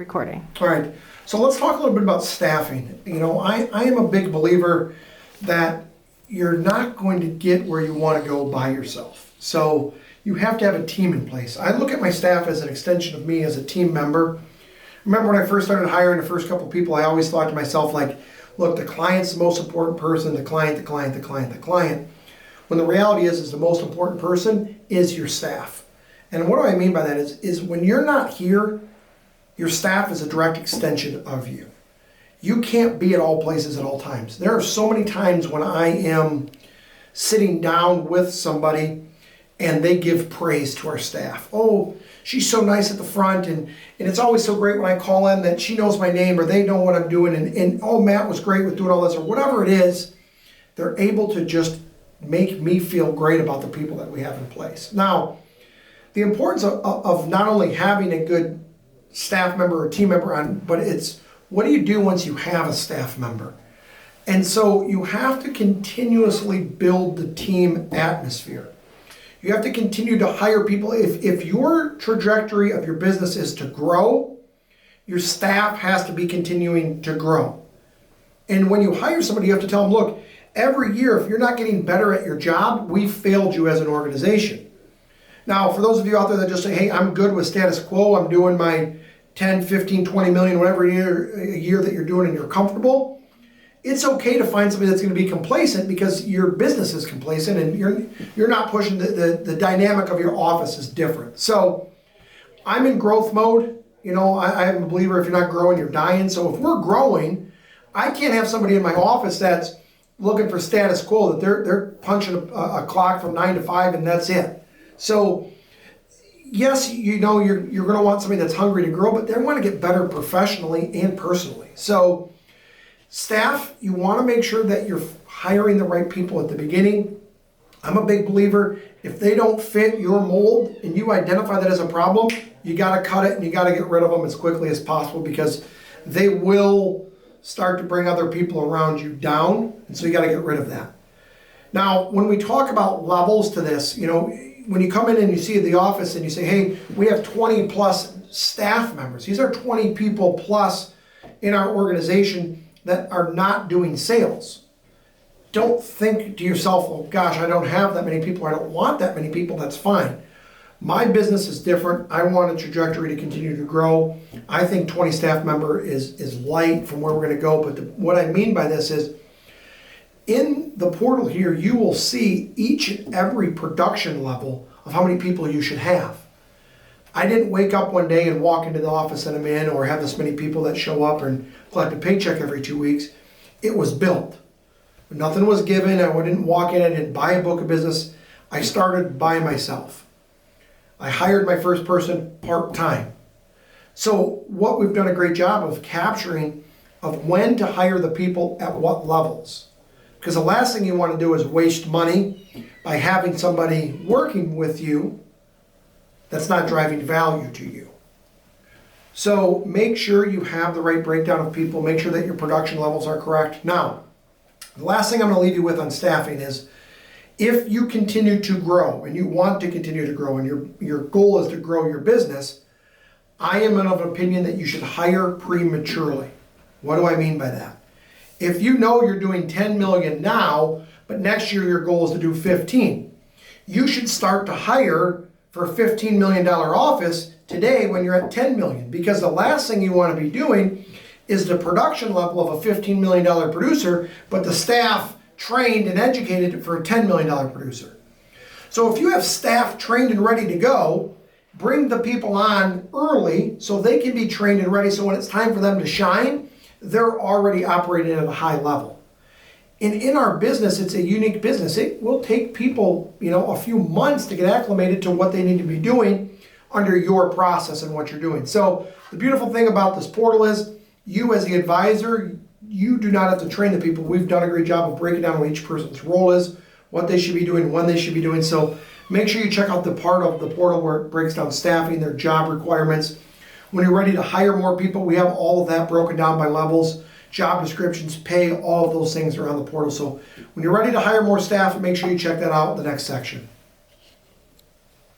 recording. All right, so let's talk a little bit about staffing. I am a big believer that you're not going to get where you want to go by yourself. So you have to have a team in place. I look at my staff as an extension of me as a team member. Remember when I first started hiring the first couple of people, I always thought to myself, like, look, the client's the most important person, the client. When the reality is the most important person is your staff. And what do I mean by that is when you're not here, your staff is a direct extension of you. You can't be at all places at all times. There are so many times when I am sitting down with somebody and they give praise to our staff. Oh, she's so nice at the front, and it's always so great when I call in that she knows my name or they know what I'm doing, and oh, Matt was great with doing all this, or whatever it is. They're able to just make me feel great about the people that we have in place. Now, the importance of not only having a good staff member or team member on, but it's what do you do once you have a staff member? And so you have to continuously build the team atmosphere. You have to continue to hire people. If your trajectory of your business is to grow, your staff has to be continuing to grow. And when you hire somebody, you have to tell them, look, every year, if you're not getting better at your job, we've failed you as an organization. Now, for those of you out there that just say, hey, I'm good with status quo, I'm doing my 10, 15, 20 million, whatever a year that you're doing and you're comfortable, it's okay to find somebody that's going to be complacent because your business is complacent and you're not pushing the dynamic of your office is different. So I'm in growth mode. I am a believer if you're not growing, you're dying. So if we're growing, I can't have somebody in my office that's looking for status quo, that they're punching a clock from 9 to 5 and that's it. So yes, you're going to want somebody that's hungry to grow, but they want to get better professionally and personally. So staff, you want to make sure that you're hiring the right people at the beginning. I'm a big believer, if they don't fit your mold and you identify that as a problem, you got to cut it and you got to get rid of them as quickly as possible because they will start to bring other people around you down. And so you got to get rid of that. Now, when we talk about levels to this, when you come in and you see the office and you say, hey, we have 20 plus staff members. These are 20 people plus in our organization that are not doing sales. Don't think to yourself, oh gosh, I don't have that many people. I don't want that many people. That's fine. My business is different. I want a trajectory to continue to grow. I think 20 staff member is light from where we're going to go. But what I mean by this is in the portal here, you will see each and every production level of how many people you should have. I didn't wake up one day and walk into the office that I'm in or have this many people that show up and collect a paycheck every 2 weeks. It was built. Nothing was given. I didn't walk in, I didn't buy a book of business. I started by myself. I hired my first person part-time. So what we've done a great job of capturing of when to hire the people at what levels. Because the last thing you want to do is waste money by having somebody working with you that's not driving value to you. So make sure you have the right breakdown of people. Make sure that your production levels are correct. Now, the last thing I'm going to leave you with on staffing is if you continue to grow and you want to continue to grow and your goal is to grow your business, I am of an opinion that you should hire prematurely. What do I mean by that? If you know you're doing 10 million now, but next year your goal is to do 15, you should start to hire for a $15 million office today when you're at 10 million, because the last thing you want to be doing is the production level of a $15 million producer, but the staff trained and educated for a $10 million producer. So if you have staff trained and ready to go, bring the people on early so they can be trained and ready so when it's time for them to shine, they're already operating at a high level. In our business, it's a unique business. It will take people, a few months to get acclimated to what they need to be doing under your process and what you're doing. So the beautiful thing about this portal is you as the advisor, you do not have to train the people. We've done a great job of breaking down what each person's role is, what they should be doing, when they should be doing. So make sure you check out the part of the portal where it breaks down staffing, their job requirements. When you're ready to hire more people, we have all of that broken down by levels, job descriptions, pay, all of those things are on the portal. So when you're ready to hire more staff, make sure you check that out in the next section.